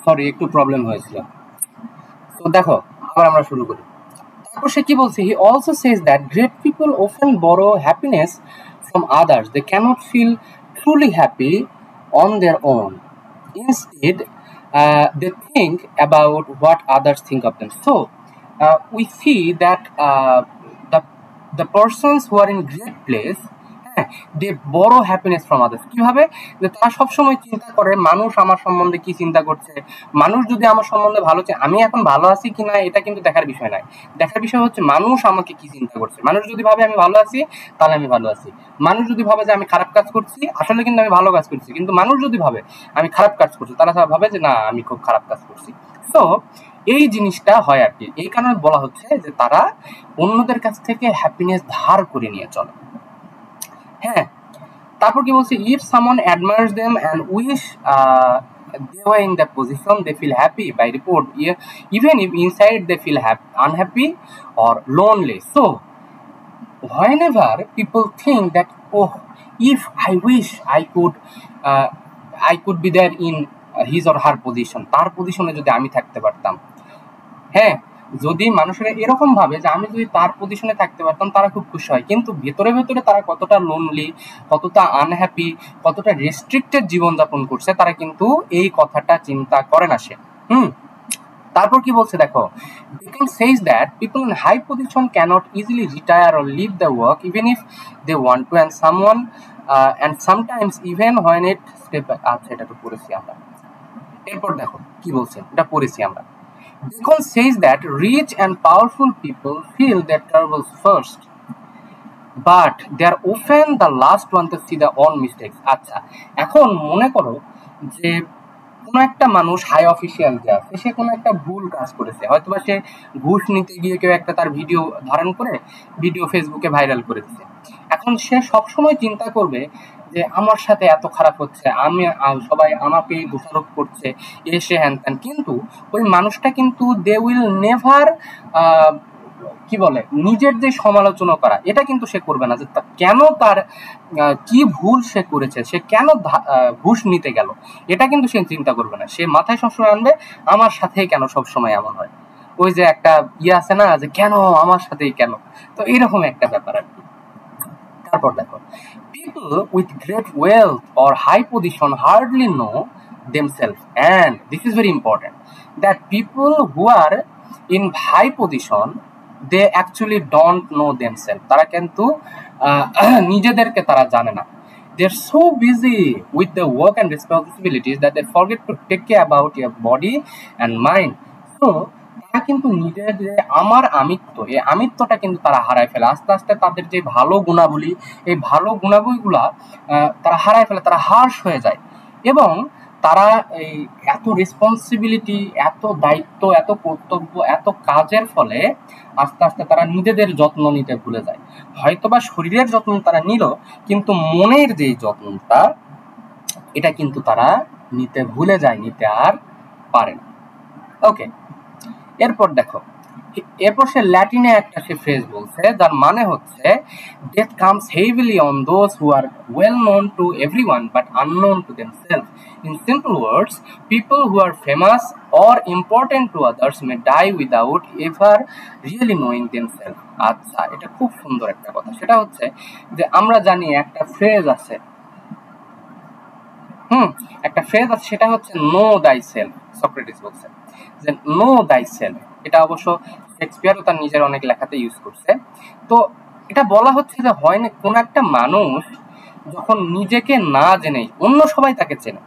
Sorry একটু problem হয়েছিল। তো দেখো আবার আমরা শুরু করি। তারপর সে কি বলছে, he also says that great people often borrow happiness from others, they cannot feel truly happy on their own, instead they think about what others think of them. So we see that the the persons who are in great place, দে বড় happiness from others. কিভাবে? যে তারা সবসময় চিন্তা করে মানুষ আমার সম্বন্ধে কি চিন্তা করছে, মানুষ যদি আমার সম্বন্ধে ভালো চায়, আমি এখন ভালো আছি কিনা এটা কিন্তু দেখার বিষয় নয়। দেখার বিষয় হচ্ছে মানুষ আমাকে কি চিন্তা করছে। মানুষ যদি ভাবে আমি ভালো আছি তাহলে আমি ভালো আছি, মানুষ যদি ভাবে যে আমি খারাপ কাজ করছি আসলে কিন্তু আমি ভালো কাজ করছি, কিন্তু মানুষ যদি ভাবে আমি খারাপ কাজ করছি তারা ভাবে যে না আমি খুব খারাপ কাজ করছি। তো এই জিনিসটা হয় আর কি। এই কারণে বলা হচ্ছে যে তারা অন্যদের কাছ থেকে হ্যাপিনেস ধার করে নিয়ে চলে। হ্যাঁ, তারপর কি বলছে, if someone admires them and wish they were in that position, they feel happy by report, even if inside they feel unhappy or lonely. So whenever people think that, oh, if I wish I could be there in his or her position, তার পজিশনে যদি আমি থাকতে পারতাম, হ্যাঁ, যদি মানুষেরা এরকম ভাবে যে আমি যদি তার পজিশনে থাকতে পারতাম তারা খুব খুশি হয়, কিন্তু ভেতরে ভেতরে তারা কতটা লোনলি, কতটা আনহ্যাপি, কতটা রেস্ট্রিক্টেড জীবনযাপন করছে তারা কিন্তু এই কথাটা চিন্তা করে না সে। তারপর কি বলছে দেখো, Bacon says that people in high position cannot easily retire or leave the work even if they want to, and sometimes even when it step back. আচ্ছা, এটা তো পড়েছি আমরা। এরপর দেখো কি বলছে, এটা পড়েছি আমরা। Bacon says that rich and powerful people feel their troubles first, but they are often the last one to see their own mistakes. আচ্ছা, এখন মনে করো যে কোনো একটা মানুষ হাই অফিসিয়াল যে আছে, সে কোনো একটা ভুল কাজ করেছে, হয়তোবা সে ঘুষ নিতে গিয়ে কেউ একটা তার ভিডিও ধারণ করে ভিডিও ফেসবুকে ভাইরাল করে দিচ্ছে। এখন সে সবসময় চিন্তা করবে যে আমার সাথে এত খারাপ হচ্ছে, সবাই আমাকে দোষারোপ করছে, এসে হ্যান ত্যান, কিন্তু ওই মানুষটা কিন্তু দে উইল নেভার কি বলে নিজের যে সমালোচনা করা, এটা কিন্তু সে করবে না যে কেন তার কি ভুল সে করেছে, সে কেন ঘুষ নিতে গেল, এটা কিন্তু সে চিন্তা করবে না। সে মাথায় সবসময় আনবে আমার সাথেই কেন সবসময় এমন হয়, ওই যে একটা আছে না যে কেন আমার সাথেই কেন, তো এইরকম একটা ব্যাপার আর কি। তারপর দেখো, people with great wealth or high position hardly know themselves, and this is very important, that people who are in high position they actually don't know themselves, তারা কিন্তু নিজেদেরকে তারা জানে না। they are so busy with the work and responsibilities that they forget to take care about your body and mind. So তারা কিন্তু নিজের যে আমার আমিত্ব, এই আমিত্বটা কিন্তু তারা হারায় ফেলে আস্তে আস্তে। তাদের যে ভালো গুণাবলী, এই ভালো গুণাবলীগুলা তারা হারায় ফেলে, তারা হার্শ হয়ে যায়, এবং তারা এই এত রেসপন্সিবিলিটি, এত দায়িত্ব, এত কর্তব্য, এত কাজের ফলে আস্তে আস্তে তারা নিজেদের যত্ন নিতে ভুলে যায়। হয়তোবা শরীরের যত্ন তারা নিল, কিন্তু মনের যে যত্নটা এটা কিন্তু তারা নিতে ভুলে যায়, নিতে আর পারে না। ওকে, এরপর দেখো, এরপর সে ল্যাটিনে একটা সে ফ্রেজ বলছে যার মানে হচ্ছে death comes heavily on those who are well known to everyone but unknown to themselves. In simple words, people who are famous or important to others may die without ever really knowing themselves. আচ্ছা, এটা খুব সুন্দর একটা কথা। সেটা হচ্ছে যে আমরা জানি একটা ফ্রেজ আছে, একটা ফ্রেজ আছে, সেটা হচ্ছে নো দাই সেলফ। সক্রেটিস বলছে যে নো দাই সেলফ, এটা অবশ্য শেক্সপিয়ারও তার নিজের অনেক লেখাতে ইউজ করছে। তো এটা বলা হচ্ছে যে হয় না কোন একটা মানুষ যখন নিজেকে না জেনে, অন্য সবাই তাকে চেনে,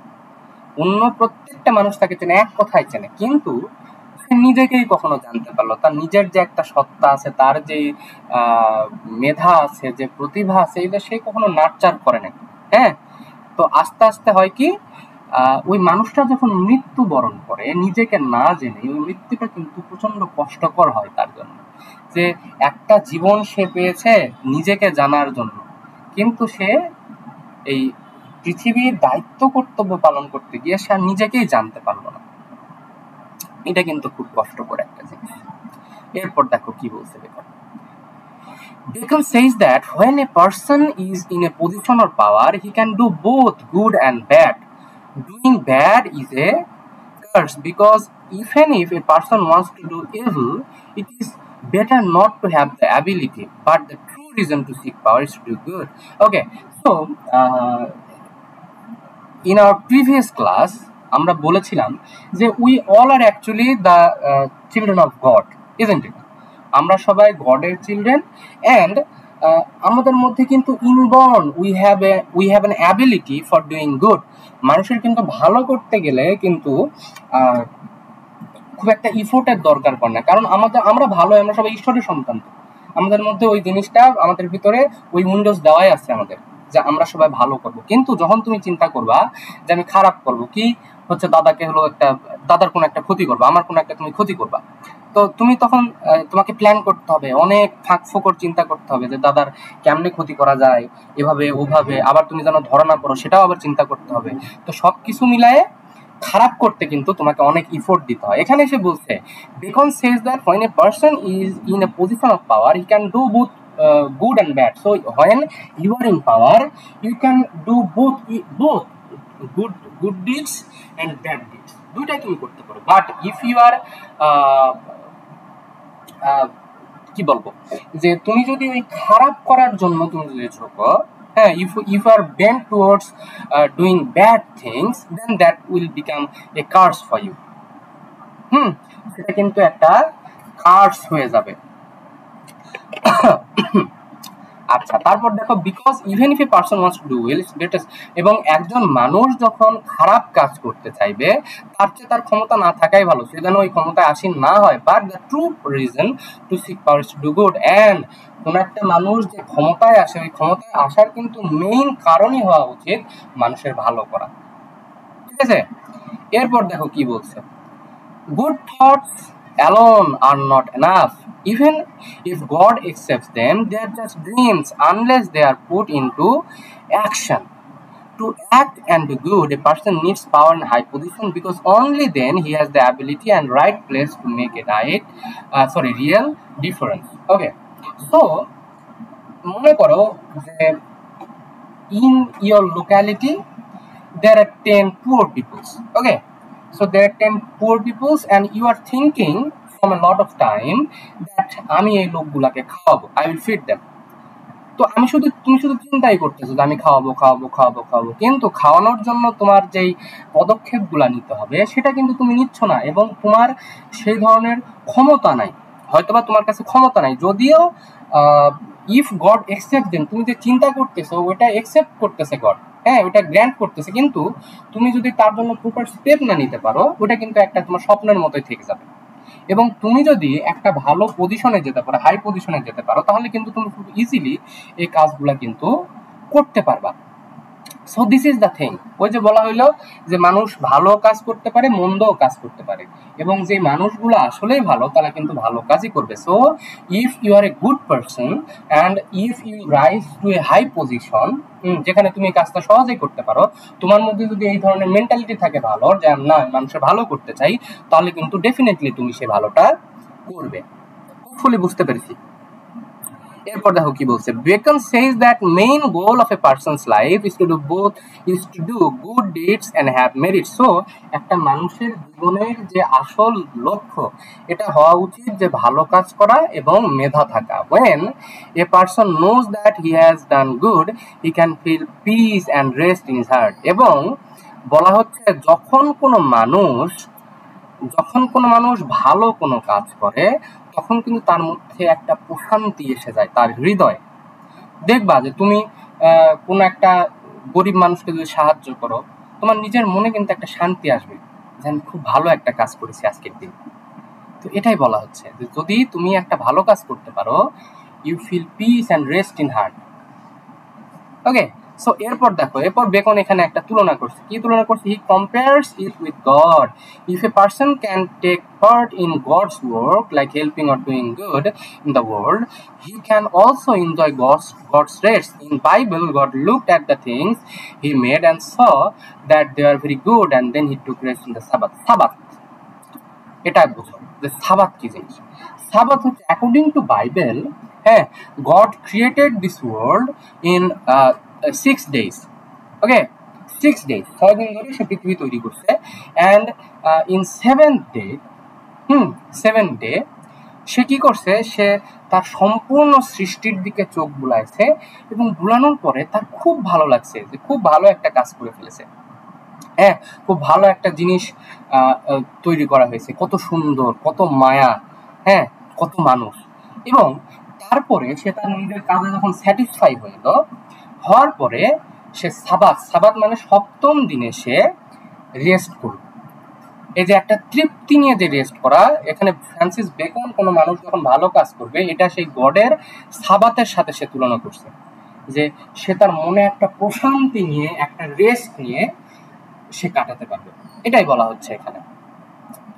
অন্য প্রত্যেকটা মানুষ তাকে চেনে, এক কথায় চেনে, কিন্তু সে নিজেকেই কখনো জানতে পারলো, তার নিজের যে একটা সত্তা আছে, তার যে মেধা আছে, যে প্রতিভা আছে, এটা সে কখনো নার্চার করে না। হ্যাঁ, তো আস্তে আস্তে হয় কি, ওই মানুষটা যখন মৃত্যুবরণ করে নিজেকে না জেনে, ওই মৃত্যুটা কিন্তু প্রচন্ড কষ্টকর হয় তার জন্য। যে একটা জীবন সে পেয়েছে নিজেকে জানার জন্য, কিন্তু সে এই পৃথিবীর দায়িত্ব কর্তব্য পালন করতে গিয়ে সে নিজেকেই জানতে পারলো না। এটা কিন্তু খুব কষ্টকর একটা জিনিস। এরপর দেখো কি বলছে দেখো, Bacon says that when a person is in a position of power, he can do both good and bad. Doing bad is a curse, because even if a person wants to do evil, it is better not to have the ability, but the true reason to seek power is to do good. Okay, so in our previous class আমরা বলেছিলাম যে we all are actually the children of God, isn't it? আমরা সবাই গডের children, and আমাদের মধ্যে কিন্তু inborn we have an ability for doing good. মানুষের কিন্তু ভালো করতে গেলে কিন্তু খুব একটা ইফোর্টের দরকার পড়ে না, কারণ আমরা ভালো, আমরা সবাই ঈশ্বরের সন্তান। তো আমাদের মধ্যে ওই জিনিসটা, আমাদের ভিতরে ওই উইন্ডোজ দেওয়াই আছে আমাদের, যে আমরা সবাই ভালো করব। কিন্তু যখন তুমি চিন্তা করবা যে আমি খারাপ করব, কি হচ্ছে দাদাকে হলো একটা, দাদার কোনো একটা ক্ষতি করবা, আমার কোনো একটা তুমি ক্ষতি করবা, তো তুমি তখন তোমাকে প্ল্যান করতে হবে, অনেক ফাঁক ফোকর চিন্তা করতে হবে যে দাদার কেমনে ক্ষতি করা যায়, এভাবে ওভাবে, আবার তুমি যেন ধরা না পড়ো সেটাও আবার চিন্তা করতে হবে। তো সবকিছু মিলায়ে খারাপ করতে কিন্তু তোমাকে অনেক ইফোর্ট দিতে হয়। এখানে এসে বলছে Bacon says that when a person is in a position of power he can do both good and bad. So when you are in power you can do both good deeds and bad deeds, দুইটাই তুমি করতে পারো। But if you আর কি বলবো, যে তুমি যদি ওই খারাপ করার জন্য তুমি যদি ঝোঁকো, হ্যাঁ, if you are bent towards doing bad things, then that will become a curse for you. সেটা কিন্তু একটা কার্স হয়ে যাবে। আচ্ছা, তারপর দেখো because even if a person wants to do well greatest, এবং একজন মানুষ যখন খারাপ কাজ করতে চাইবে তার চেয়ে তার ক্ষমতা না থাকাই ভালো, সে যেন ওই ক্ষমতায় আসীন না হয়। But the true reason to seek power is to do good, and কোন একটা মানুষ যে ক্ষমতায় আসে, ওই ক্ষমতায় আসার কিন্তু মেইন কারণই হওয়া উচিত মানুষের ভালো করা। ঠিক আছে, এরপর দেখো কি বলছে, good thoughts alone are not enough. Even if God accepts them, they are just dreams unless they are put into action. To act and do good, a person needs power and high position, because only then he has the ability and right place to make a real difference. Okay, so মনে করো যে in your locality there are 10 poor people. Okay, so there are 10 poor peoples and you are thinking from a lot of time that আমি এই লোকগুলাকে খাওয়াবো, I will feed them. তো তুমি শুধু চিন্তাই করতেছো যে আমি খাওয়াবো, কিন্তু খাওয়ানোর জন্য তোমার যেই পদক্ষেপগুলা নিতে হবে সেটা কিন্তু তুমি নিচ্ছ না, এবং তোমার সেই ধরনের ক্ষমতা নাই, হয়তোবা তোমার কাছে ক্ষমতা নাই। যদিও ইফ গড একসেপ্ট দেম, তুমি যে চিন্তা করতেছো ওটা একসেপ্ট করতেছে গড, হ্যাঁ, ওটা গ্র্যান্ট করতেছে, কিন্তু তুমি যদি তার জন্য প্রপার স্টেপ না নিতে পারো ওটা কিন্তু একটা তোমার স্বপ্নের মতোই থেকে যাবে। এবং তুমি যদি একটা ভালো পজিশনে যেতে পারো, হাই পজিশনে যেতে পারো, তাহলে কিন্তু তুমি খুব ইজিলি এই কাজগুলা কিন্তু করতে পারবা। So this is the thing, ওই যে বলা হইলো যে মানুষ ভালো কাজ করতে পারে, মন্দও কাজ করতে পারে, এবং যে মানুষগুলো আসলেই ভালো তারা কিন্তু ভালো কাজই করবে। So if you are a good person and if you rise to a high position, যেখানে তুমি কাজটা সহজেই করতে পারো, তোমার মধ্যে যদি এই ধরনের মেন্টালিটি থাকে ভালো, যে না মানুষের ভালো করতে চাই, তাহলে কিন্তু ডেফিনেটলি তুমি সে ভালোটা করবে। হোপফুলি বুঝতে পেরেছি। এরপর দেখো কি বলছে, Bacon says that main goal of a person's life is to do good deeds and have merit. So একটা মানুষের জীবনের যে আসল লক্ষ্য এটা হওয়া উচিত যে ভালো কাজ করা এবং মেধা থাকা। when a person knows that he has done good, he can feel peace and rest in his heart. এবং বলা হচ্ছে যখন কোনো মানুষ ভালো কোনো কাজ করে তখন কিন্তু তার মধ্যে একটা প্রশান্তি এসে যায় তার হৃদয়ে। দেখবা যে তুমি কোনো একটা গরিব মানুষকে যদি সাহায্য করো, তোমার নিজের মনে কিন্তু একটা শান্তি আসবে যে আমি খুব ভালো একটা কাজ করেছি আজকের দিন। তো এটাই বলা হচ্ছে যে যদি তুমি একটা ভালো কাজ করতে পারো, you feel peace and rest in heart. Okay, so এরপর দেখো, এরপর বেকন এখানে একটা তুলনা করছে। কি তুলনা করছে? He compares it with God. If a person can take part in God's work like helping or doing good in the world, he can also enjoy God's rest. In Bible God looked at the things he made and saw that they are very good and then he took rest in the Sabbath. Sabbath এটা বুঝো যে Sabbath কি জিনিস। Sabbath হচ্ছে according to Bible, হ্যাঁ, god created this world in 6 days. Okay, 6 days, 6 দিন ধরে সে পৃথিবী তৈরি করছে। And in 7th day, 7th day সে কি করছে, সে তার সম্পূর্ণ সৃষ্টির দিকে চোখ বুলাইছে এবং বুলানোর পরে তার খুব ভালো লাগছে যে খুব ভালো একটা কাজ করে ফেলেছে। হ্যাঁ, খুব ভালো একটা জিনিস তৈরি করা হয়েছে, কত সুন্দর, কত মায়া, হ্যাঁ, কত মানুষ। এবং তারপরে সে তার নিজের কাজে যখন স্যাটিসফাই হওয়ার পরে সে সাবাত মানে 7ম দিনে সে রেস্ট করবে। এই যে একটা তৃপ্তি নিয়ে যে রেস্ট করা, এখানে ফ্রান্সিস বেকন কোনো মানুষ যখন ভালো কাজ করবে এটা সেই গডের সাবাতের সাথে সে তুলনা করছে, যে সে তার মনে একটা প্রশান্তি নিয়ে, একটা রেস্ট নিয়ে সে কাটাতে পারবে, এটাই বলা হচ্ছে এখানে।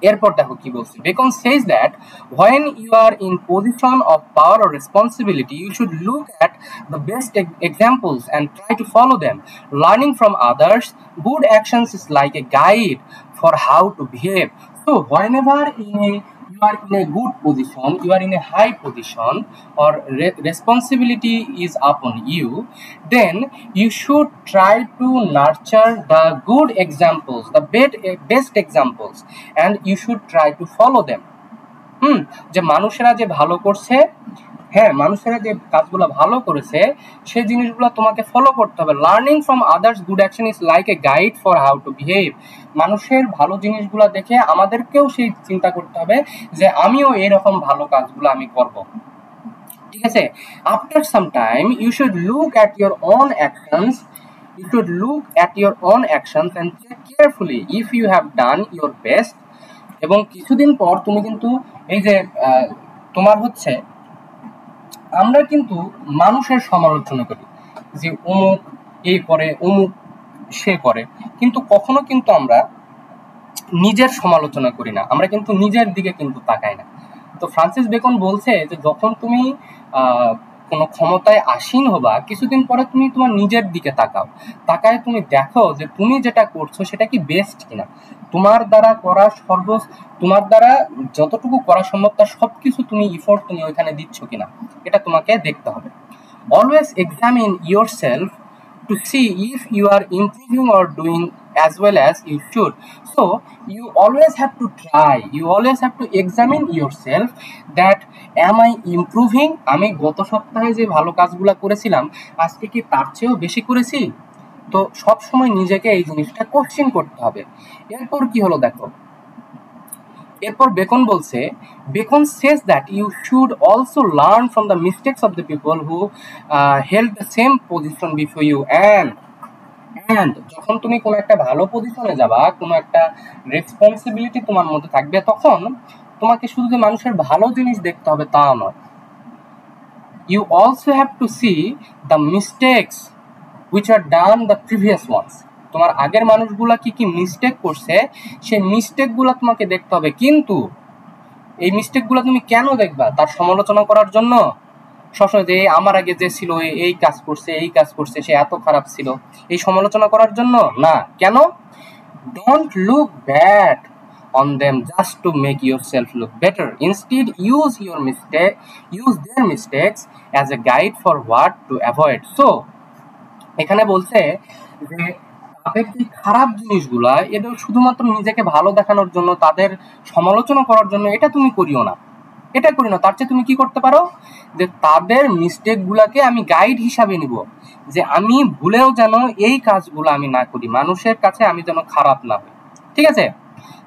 এরপর দেখো কি বলছে, beacon says that when you are in position of power or responsibility you should look at the best examples and try to follow them. Learning from others good actions is like a guide for how to behave. So whenever you are in a good position, you are in a high position, or responsibility is upon you, then you should try to nurture the good examples, the best examples, and you should try to follow them. যে মানুষেরা যে ভালো করছে, হ্যাঁ, মানুষেরা যে কাজগুলো ভালো করেছে সেই জিনিসগুলো তোমাকে ফলো করতে হবে। Learning from others good action is like a guide for how to behave. মানুষের ভালো জিনিসগুলো দেখে আমাদেরকেও সেই চিন্তা করতে হবে যে আমিও এরকম ভালো কাজগুলো আমি করব, ঠিক আছে। After some time you should look at your own actions, and check carefully if you have done your best. এবং কিছুদিন পর তুমি কিন্তু এই যে তোমার হচ্ছে, আমরা কিন্তু মানুষের সমালোচনা করি যে অমুক এই করে, অমুক সে করে, কিন্তু কখনো কিন্তু আমরা নিজের সমালোচনা করি না, আমরা কিন্তু নিজের দিকে কিন্তু তাকাই না। তো ফ্রান্সিস বেকন বলছে যে যখন তুমি কোনো ক্ষমতায় আসীন হবা, কিছুদিন পরে তুমি তোমার নিজের দিকে তাকায় তুমি দেখো যে তুমি যেটা করছো সেটা কি বেস্ট কিনা, তোমার দ্বারা তোমার দ্বারা যতটুকু করা সম্ভব তার সবকিছু তুমি ইফোর্ট তুমি ওইখানে দিচ্ছ কিনা, এটা তোমাকে দেখতে হবে। Always examine yourself to see if you are improving or doing as well as you should. So you always have to examine yourself that am I improving, আমি গত সপ্তাহে যে ভালো কাজগুলো করেছিলাম আজকে কি তার চেয়েও বেশি করেছি। তো সব সময় নিজেকে এই জিনিসটা কোশ্চেন করতে হবে। এরপর কি হলো দেখো, এরপর beacon says that you should also learn from the mistakes of the people who held the same position before you, and যখন তুমি কোনো একটা ভালো পজিশনে যাবা, কোনো একটা রেসপন্সিবিলিটি তোমার মধ্যে থাকবে, তখন তোমাকে শুধু যে মানুষের ভালো জিনিস দেখতে হবে তা নয়, you also have to see the mistakes which are done the previous ones. তোমার আগের মানুষগুলা কি কি মিস্টেক করছে সেই মিস্টেকগুলো তোমাকে দেখতে হবে, কিন্তু এই মিস্টেকগুলো তুমি কেন দেখবা, তার সমালোচনা করার জন্য সবসময় যে আমার আগে যে ছিল এই কাজ করছে সে এত খারাপ ছিল, এই সমালোচনা করার জন্য না। কেন? Don't look bad on them just to make yourself look better. Instead, use their mistakes as a guide for what to avoid. So এখানে বলছে যে তাদের যে খারাপ জিনিসগুলা এটা শুধুমাত্র নিজেকে ভালো দেখানোর জন্য, তাদের সমালোচনা করার জন্য এটা তুমি করিও না, তার চেয়ে তুমি কি করতে পারো যে তাদের মিস্টেক গুলাকে আমি গাইড হিসাবে নিব, যে আমি ভুলেও যেন এই কাজগুলো আমি না করি, মানুষের কাছে আমি যেন খারাপ না হই, ঠিক আছে।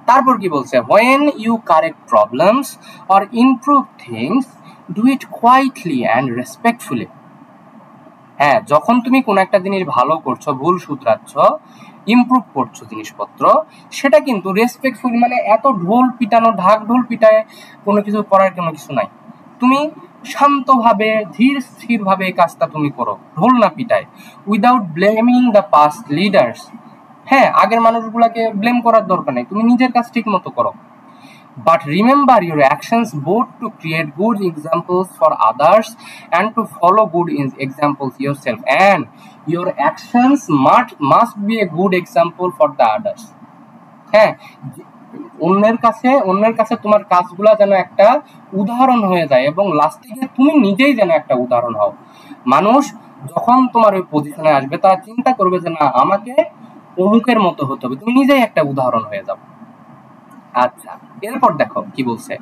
তারপর কি বলছে, when you correct problems or improve things do it quietly and respectfully. হ্যাঁ, যখন তুমি কোন একটা জিনিস ভালো করছো, ভুল শুধরাচ্ছ, ইমপ্রুভ করছো জিনিসপত্র, সেটা কিন্তু রেসপেক্টফুল, মানে এত ঢাক ঢোল পিটায় কোনো কিছু করার কোনো কিছু নাই, তুমি শান্তভাবে ধীর স্থির ভাবে এই কাজটা তুমি করো, ঢোল না পিটায়, without blaming the past leaders. হ্যাঁ, আগের মানুষগুলাকে ব্লেম করার দরকার নেই, তুমি নিজের কাজ ঠিক মতো করো। But remember your actions both to create good examples for others and to follow good examples yourself, and your actions must be a good example for the others. হ্যাঁ, অন্যের কাছে তোমার কাজগুলা যেন একটা উদাহরণ হয়ে যায় এবং লাস্টে গিয়ে তুমি নিজেই যেন একটা উদাহরণ হও। মানুষ যখন তোমার ওই পজিশনে আসবে তারা চিন্তা করবে যে না, আমাকে অমুকের মতো হতে হবে, তুমি নিজেই একটা উদাহরণ হয়ে যাও। আচ্ছা, এরপর দেখো কি বলছে,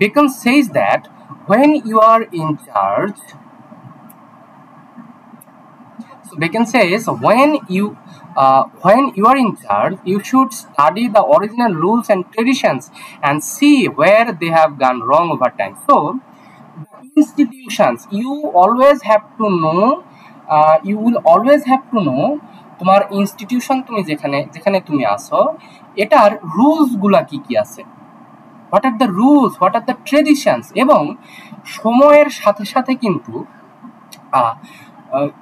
Bacon says that when you are in charge, so Bacon says when you are in charge, you should study the original rules and traditions and see where they have gone wrong over time. So institutions, you always have to know, you will always have to know তোমার institution, তুমি যেখানে যেখানে তুমি আসো, এটার rules গুলা কি কি আছে, what are the rules, what are the traditions. এবং সময়ের সাথে সাথে কিন্তু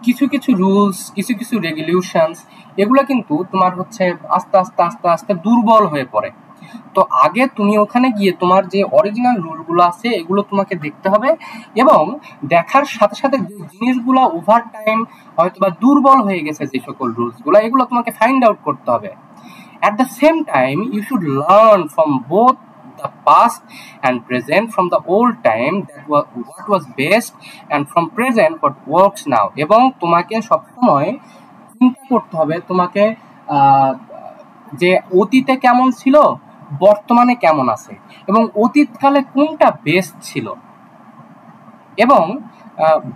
কিছু কিছু রুলস, কিছু কিছু রেগুলেশনস, এগুলো কিন্তু তোমার হচ্ছে আস্তে আস্তে আস্তে আস্তে দুর্বল হয়ে পড়ে। তো আগে তুমি ওখানে গিয়ে তোমার যে অরিজিনাল রুলগুলো আছে এগুলো তোমাকে দেখতে হবে, এবং দেখার সাথে সাথে যে জিনিসগুলো ওভার টাইম হয়তো বা দুর্বল হয়ে গেছে, যে সকল রুলসগুলো, এগুলো তোমাকে ফাইন্ড আউট করতে হবে। At the same time, you should learn from both the past and present, from the old time that was what was best, and from present what works now. এবং তোমাকে সবসময় চিন্তা করতে হবে তোমাকে যে অতীতে কেমন ছিল, বর্তমানে কেমন আছে, এবং অতীতকালে কোনটা বেস্ট ছিল, এবং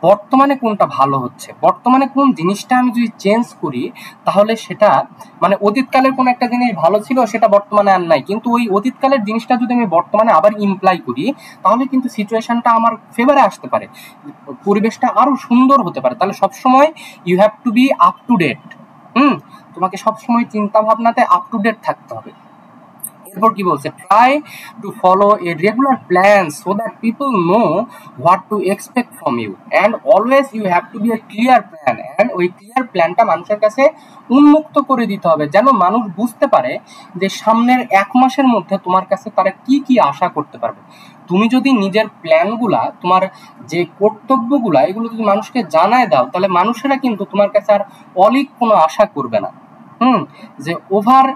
বর্তমানে কোনটা ভালো হচ্ছে, বর্তমানে কোন জিনিসটা আমি যদি চেঞ্জ করি তাহলে সেটা, মানে অতীতকালের কোন একটা জিনিস ভালো ছিল সেটা বর্তমানে আর নাই, কিন্তু ওই অতীতকালের জিনিসটা যদি আমি বর্তমানে আবার ইমপ্লাই করি তাহলে কিন্তু সিচুয়েশনটা আমার ফেভারে আসতে পারে, পরিবেশটা আরো সুন্দর হতে পারে। তাহলে সবসময় you have to be up to date. তোমাকে সবসময় চিন্তা ভাবনাতে আপ টু ডেট থাকতে হবে। এরপর কি বলছে, try to follow a regular plan so that people know what to expect from you, and always you have to be a clear plan, and ওই clear প্ল্যানটা মানুষের কাছে উন্মুক্ত করে দিতে হবে, যেন মানুষ বুঝতে পারে যে সামনের 1 মাসের মধ্যে তোমার কাছে তারা কি কি আশা করতে পারবে। তুমি যদি নিজের প্ল্যানগুলা, তোমার যে কর্তব্যগুলা, এগুলো যদি মানুষকে জানায় দাও তাহলে মানুষেরা কিন্তু তোমার কাছে আর অলিক কোনো আশা করবে না। যে ওভার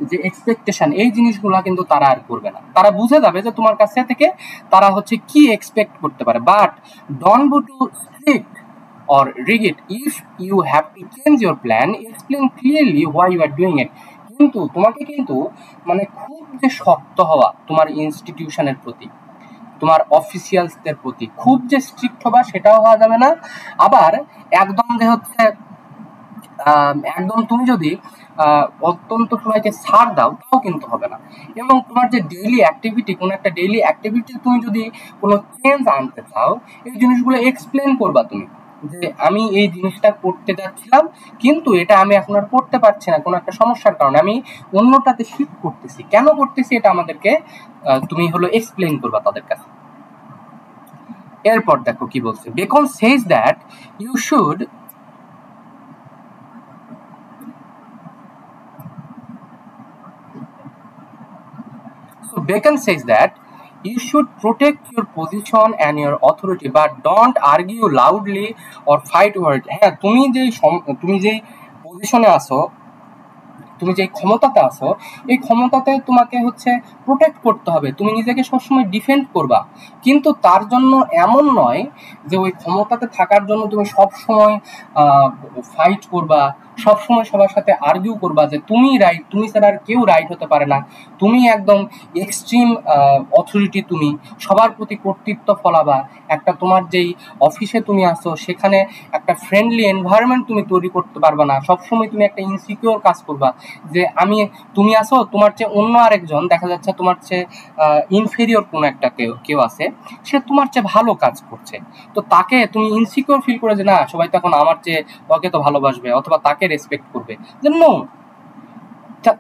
যে এক্সপেকটেশন, এই জিনিসগুলা কিন্তু তারা আর করবে না, তারা বুঝে যাবে যে তোমার কাছে থেকে তারা হচ্ছে কি এক্সপেক্ট করতে পারে। But don't go to strict or rigid. If you have to change your plan, explain clearly why you are doing it. কিন্তু তোমাকে কিন্তু মানে খুব যে শক্ত হওয়া তোমার ইনস্টিটিউশনের প্রতি, তোমার অফিসিয়ালসদের প্রতি খুব যে স্ট্রিক্ট হবা সেটাও হওয়া যাবে না, আবার একদম যে হচ্ছে একদম তুমি যদি অত্যন্ত সবাইকে ছাড় দাও তাও কিন্তু হবে না। এবং তোমার যে ডেইলি অ্যাক্টিভিটি, কোনো একটা ডেইলি অ্যাক্টিভিটি তুমি যদি কোনো চেঞ্জ আনতে চাও, এই জিনিসগুলো এক্সপ্লেন করবা তুমি, যে আমি এই জিনিসটা করতে যাচ্ছিলাম কিন্তু এটা আমি এখন আর করতে পারছি না কোনো একটা সমস্যার কারণে, আমি অন্যটাতে শিফট করতেছি, কেন করতেছি এটা আমাদেরকে তুমি হলো এক্সপ্লেন করবা তাদের কাছে। এরপর দেখো কি বলছে, Bacon says that you should Bacon says that you should protect your position and your authority, but don't argue loudly or fight over it. হ্যাঁ, তুমি যেই পজিশনে আসো, তুমি যে ক্ষমতাতে আসো, এই ক্ষমতাতে তোমাকে হচ্ছে প্রোটেক্ট করতে হবে, তুমি নিজেকে সবসময় ডিফেন্ড করবা, কিন্তু তার জন্য এমন নয় যে ওই ক্ষমতাতে থাকার জন্য তুমি সবসময় ফাইট করবা, সবসময় সবার সাথে আর্গিউ করবা যে তুমি রাইট, তুমি ছাড়া আর কেউ রাইট হতে পারে না, তুমি একদম এক্সট্রিম অথরিটি, তুমি সবার প্রতি কর্তৃত্ব ফলাবা, একটা তোমার যেই অফিসে তুমি আসো সেখানে একটা ফ্রেন্ডলি এনভায়রনমেন্ট তুমি তৈরি করতে পারবা না, সবসময় তুমি একটা ইনসিকিউর কাজ করবা যে তুমি আসো, তোমার চেয়ে অন্য আরেকজন দেখা যাচ্ছে তোমার চেয়ে ইনফেরিয়র কোনো একটা কেউ আছে, সে তোমার চেয়ে ভালো কাজ করছে, তো তাকে তুমি ইনসিকিউর ফিল করে যে না সবাই তো এখন আমার চেয়ে ওকে তো ভালোবাসবে অথবা তাকে রেসপেক্ট করবে, যে নো,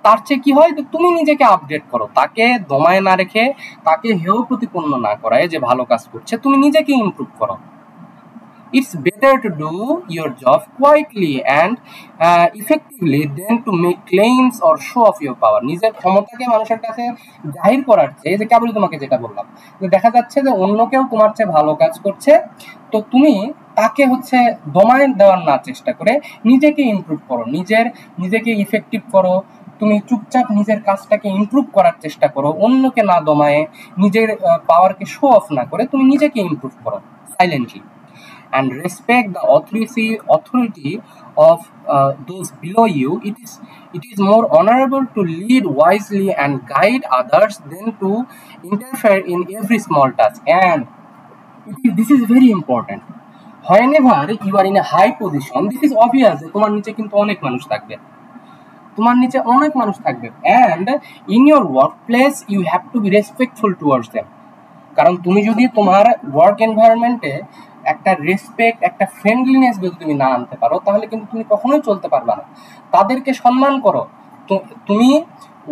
তার চেয়ে কি হয়, তুমি নিজেকে আপডেট করো, তাকে দমায় না রেখে, তাকে হেয় প্রতিপন্ন না করায় যে ভালো কাজ করছে, তুমি নিজেকে ইমপ্রুভ করো। It's better to do your job quietly and effectively than to make claims or show off your power. নিজের ক্ষমতাকে মানুষের কাছে জাহির করার চেয়ে, যে কেবলই তোমাকে যেটা বললাম, যে দেখা যাচ্ছে যে অন্য কেউ তোমার চেয়ে ভালো কাজ করছে, তো তুমি তাকে হচ্ছে দমায় দেওয়ার না চেষ্টা করে নিজেকে ইমপ্রুভ করো, নিজেকে ইফেক্টিভ করো, তুমি চুপচাপ নিজের কাজটাকে ইমপ্রুভ করার চেষ্টা করো, অন্যকে না দমায়ে, নিজের পাওয়ারকে শো অফ না করে তুমি নিজেকে ইমপ্রুভ করো silently. and respect the authority of those below you, it is more honorable to lead wisely and guide others than to interfere in every small task. And this is very important. Whenever you are in a high position, this is obvious যে তোমার নিচে কিন্তু অনেক মানুষ থাকবে, and in your workplace you have to be respectful towards them. কারণ তুমি যদি তোমার ওয়ার্ক এনভায়রনমেন্টে একটা রেসপেক্ট, একটা ফ্রেন্ডলিনেস যদি তুমি না আনতে পারো, তাহলে কিন্তু তুমি কখনোই চলতে পারবে না। তাদেরকে সম্মান করো, তুমি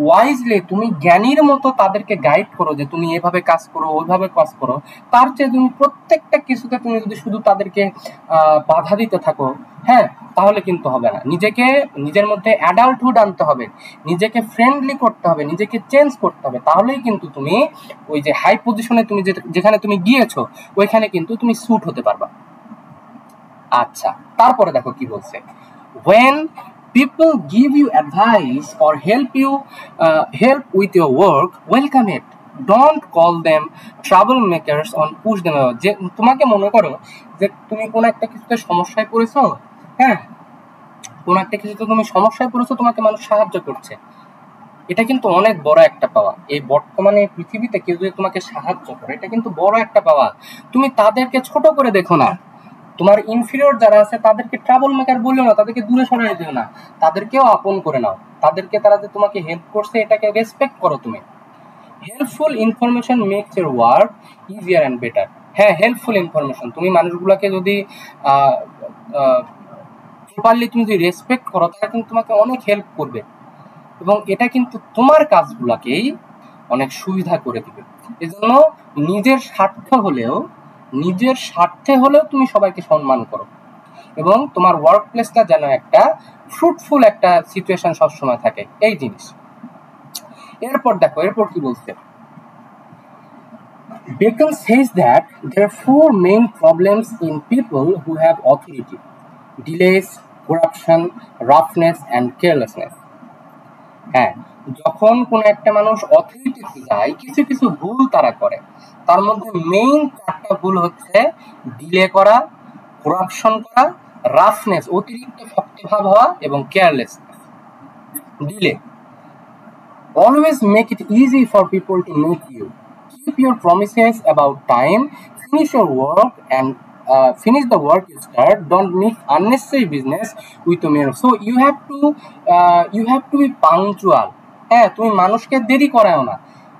ওয়াইজলি, তুমি জ্ঞানীর মতো তাদেরকে গাইড করো যে তুমি এভাবে কাজ করো, ওইভাবে কাজ করো। তার চেয়ে তুমি প্রত্যেকটা কিছুতে তুমি যদি শুধু তাদেরকে বাধা দিতে থাকো, হ্যাঁ, তাহলে কিন্তু হবে না। নিজের মধ্যে অ্যাডাল্টহুড আনতে হবে, নিজেকে ফ্রেন্ডলি করতে হবে, নিজেকে চেঞ্জ করতে হবে, তাহলেই কিন্তু তুমি ওই যে হাই পজিশনে তুমি যেখানে তুমি গিয়েছো ওইখানে কিন্তু তুমি স্যুট হতে পারবা। আচ্ছা, তারপরে দেখো কি বলছে, when people give you advice or help with your work, welcome it. Don't call them troublemakers or push them away. যে তোমাকে মনে করো যে তুমি কোন একটা কিছুতে সমস্যায় পড়েছো, হ্যাঁ, কোন একটা কিছুতে তুমি সমস্যায় পড়েছো, তোমাকে মানুষ সাহায্য করছে, এটা কিন্তু অনেক বড় একটা পাওয়া। এই বর্তমানে পৃথিবীতে কেউ যদি তোমাকে সাহায্য করে, এটা কিন্তু বড় একটা পাওয়া। তুমি তাদেরকে ছোট করে দেখো না, তোমার ইনফিরিয়র যারা আছে তাদেরকে ট্রাবল মেকার বলিও না, তাদেরকে দূরে সরাই দিও না, তাদেরকেও আপন করে নাও। তাদেরকে, তারা যে তোমাকে হেল্প করছে এটাকে রেসপেক্ট করো তুমি। Helpful information makes your work easier and better. হ্যাঁ, হেল্পফুল ইনফরমেশন, তুমি মানুষগুলোকে যদি প্রপারলি তুমি যদি রেসপেক্ট করো, তারা কিন্তু তোমাকে অনেক হেল্প করবে এবং এটা কিন্তু তোমার কাজগুলোকেই অনেক সুবিধা করে দিবে। এজন্য নিজের স্বার্থে হলেও তুমি সবাইকে সম্মান করো এবং তোমার ওয়ার্ক প্লেসটা যেন একটা ফ্রুটফুল একটা সিচুয়েশন সবসময় থাকে, এই জিনিস। এরপর দেখো, এরপর কি বলছে, Bacon says that there are four main problems in people who have authority: delays, corruption, roughness and carelessness. হ্যাঁ, যখন কোন একটা মানুষ অথরিটিতে যায়, কিছু কিছু ভুল তারা করে। তার মধ্যে মেইন চারটা ভুল হচ্ছে ডিলে করা, করাপশন করা, রাফনেস অতিরিক্ত শক্তভাব হওয়া এবং carelessness. Delay, always make it easy for people to meet you, keep your promises about time, finish your work and finish the work you start, don't make unnecessary business with your mirror. So you have to be punctual. হ্যাঁ, তুমি মানুষকে দেরি করাও না।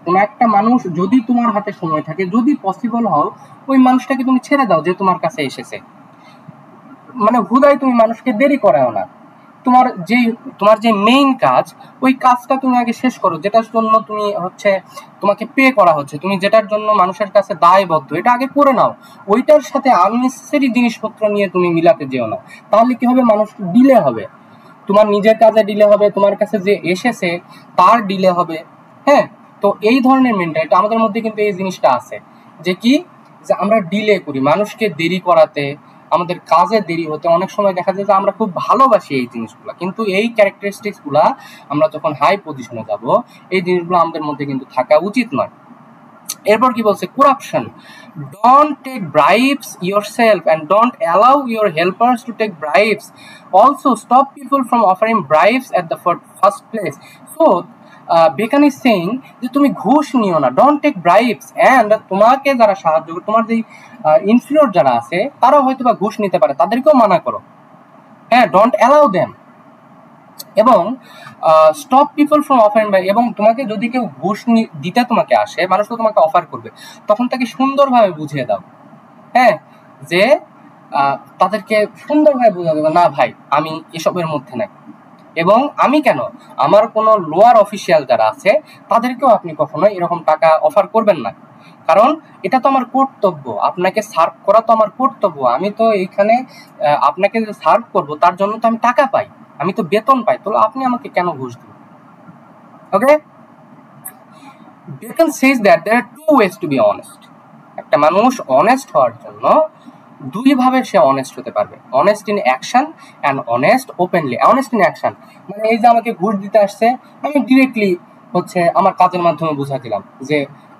কোন একটা মানুষ যদি তোমার হাতে সময় থাকে, যদি পসিবল হও, ওই মানুষটাকে তুমি ছেড়ে দাও যে তোমার কাছে এসেছে, মানে হুদাই তুমি মানুষকে দেরি করাও না। তোমার যে মেইন কাজ, ওই কাজটা তুমি আগে শেষ করো, যেটার জন্য তুমি তোমাকে পে করা হচ্ছে, তুমি যেটার জন্য মানুষের কাছে দায়বদ্ধ, এটা আগে করে নাও। ওইটার সাথে আননেসেসারি জিনিসপত্র নিয়ে তুমি মিলাতে যেও না, তাহলে কি হবে, মানুষ ডিলে হবে, তোমার নিজের কাজে ডিলে হবে, তোমার কাছে যে এসেছে তার ডিলে হবে। হ্যাঁ, তো এই ধরনের মেন্টালিটি আমাদের মধ্যে কিন্তু এই জিনিসটা আছে যে যে আমরা ডিলে করি, মানুষকে দেরি করাতে, আমাদের কাজে দেরি হতে অনেক সময় দেখা যায় যে আমরা খুব ভালোবাসি এই জিনিসগুলো, কিন্তু এই ক্যারেক্টারিস্টিক্স গুলা আমরা যখন হাই পজিশনে যাব, এই জিনিসগুলো আমাদের মধ্যে কিন্তু থাকা উচিত নয়। এরপর কি বলছে, corruption, don't take bribes yourself and don't allow your helpers to take bribes. Also stop people from offering bribes at the first place. So Bacon is saying যে তুমি ঘুষ নিও না, ডোন্ট টেক ব্রাইবস, এন্ড তোমাকে যারা সাহায্য করে, তোমার যে ইনফিরিয়র যারা আছে তারা হয়তো বা ঘুষ নিতে পারে, তাদেরকেও মানা করো। হ্যাঁ, ডোন্ট অ্যালাউ দেম। এবং stop people from offering by, এবং তোমাকে যদি কেউ ঘুষ দিতে তোমাকে আসে, মানুষ তো তোমাকে অফার করবে, তখন তাকে সুন্দরভাবে বুঝিয়ে দাও। হ্যাঁ, যে তাদেরকে সুন্দরভাবে বুঝিয়ে দেবো, না ভাই আমি এসবের মধ্যে নাই, এবং আমি কেন, আমার কোনো লোয়ার অফিসিয়াল যারা আছে তাদেরকেও আপনি কখনোই এরকম টাকা অফার করবেন না, কারণ এটা তো আমার কর্তব্য, আপনাকে সার্ভ করা তো আমার কর্তব্য। আমি তো এইখানে আপনাকে যে সার্ভ করবো তার জন্য তো আমি টাকা পাই, আমি তো বেতন পাই, তো আপনি আমাকে কেন ঘুষ দিবেন? ওকে, Bacon says that there are two ways to be honest. একটা মানুষ অনেস্ট হওয়ার জন্য দুই ভাবে সে অনেস্ট হতে পারবে, honest in action and honest openly. Honest in action মানে এই যে আমাকে ঘুষ দিতে আসছে, আমি ডিরেক্টলি আমার কাজের মাধ্যমে বুঝা দিলাম যে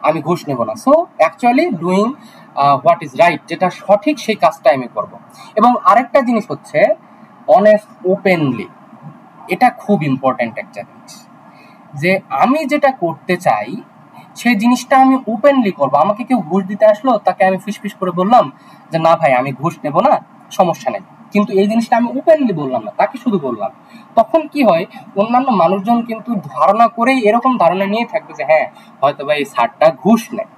আমি ঘুষ নেব না। So actually doing what is right, যেটা সঠিক সেই কাজটা আমি করব। এবং আরেকটা জিনিস হচ্ছে অনেস্ট ওপেনলি, এটা খুব ইম্পর্ট্যান্ট একটা জিনিস, যে আমি যেটা করতে চাই সেই জিনিসটা আমি ওপেনলি করবো। আমাকে কেউ ঘুষ দিতে আসলো, তাকে আমি ফিসফিস করে বললাম যে না ভাই আমি ঘুষ নেব না, সমস্যা নেই, কিন্তু এই জিনিসটা আমি ওপেনলি বললাম না, তাকে শুধু বললাম। তখন কি হয়, অন্যান্য মানুষজন কিন্তু ধারণা করেই এরকম ধারণা নিয়ে থাকবে যে হ্যাঁ হয়তো ভাই এই স্যারটা ঘুষ নেয়।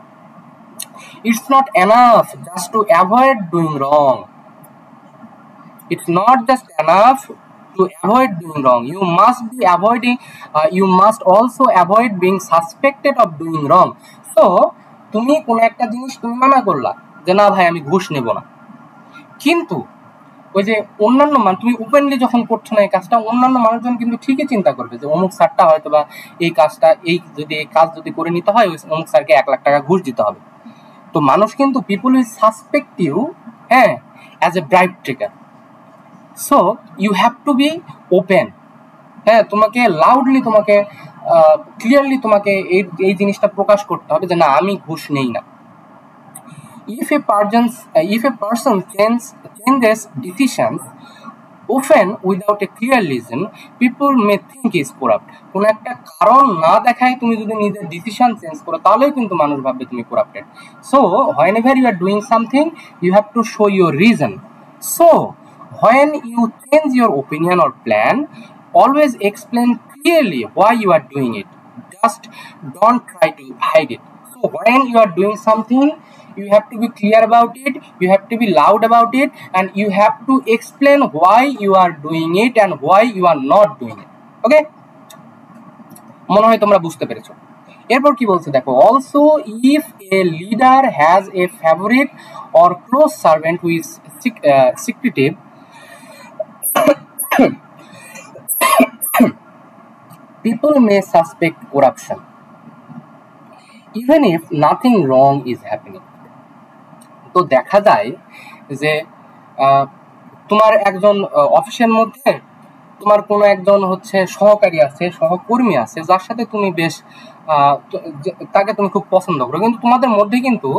It's not enough just to avoid doing wrong. It's not just enough to avoid doing wrong. You must also avoid being suspected of doing wrong. So তুমি কোন একটা জিনিস তুমি মানা করলা যে না ভাই আমি ঘুষ নেব না, কিন্তু ওই যে অন্যান্য তুমি ওপেনলি যখন করছো না এই কাজটা, অন্যান্য মানুষজন কিন্তু ঠিকই চিন্তা করবে যে অমুক স্যারটা হয়তো বা এই কাজটা এই কাজ যদি করে নিতে হয় ওই অমুক স্যারকে 1 লাখ টাকা ঘুষ দিতে হবে। তো মানুষ কিন্তু পিপল উইল সাসপেক্ট ইউ, হ্যাঁ, as a bribe taker. So you have to be open, হ্যাঁ, তোমাকে লাউডলি, তোমাকে ক্লিয়ারলি তোমাকে এই জিনিসটা প্রকাশ করতে হবে যে না আমি ঘুষ নেই না। If a person changes decisions often without a clear reason, people may think he is corrupt. কোন একটা কারণ না দেখায় তুমি যদি নিজের ডিসিশন চেঞ্জ করো তাহলেও কিন্তু মানুষ ভাববে তুমি corrupted. So whenever you are doing something you have to show your reason. So when you change your opinion or plan, always explain clearly why you are doing it. Just don't try to hide it. So when you are doing something, you have to be clear about it, you have to be loud about it, and you have to explain why you are doing it and why you are not doing it. Okay, মনে হয় তোমরা বুঝতে পেরেছো। এরপর কি বলছে দেখো, also if a leader has a favorite or close servant who is secretive, people may suspect corruption even if nothing wrong is happening. তো দেখা যায় যে তোমার একজন অফিসের মধ্যে তোমার কোনো একজন হচ্ছে সহকারী আছে, সহকর্মী আছে, যার সাথে তুমি বেশ তাকে তুমি খুব পছন্দ করো, কিন্তু তোমাদের মধ্যে কিন্তু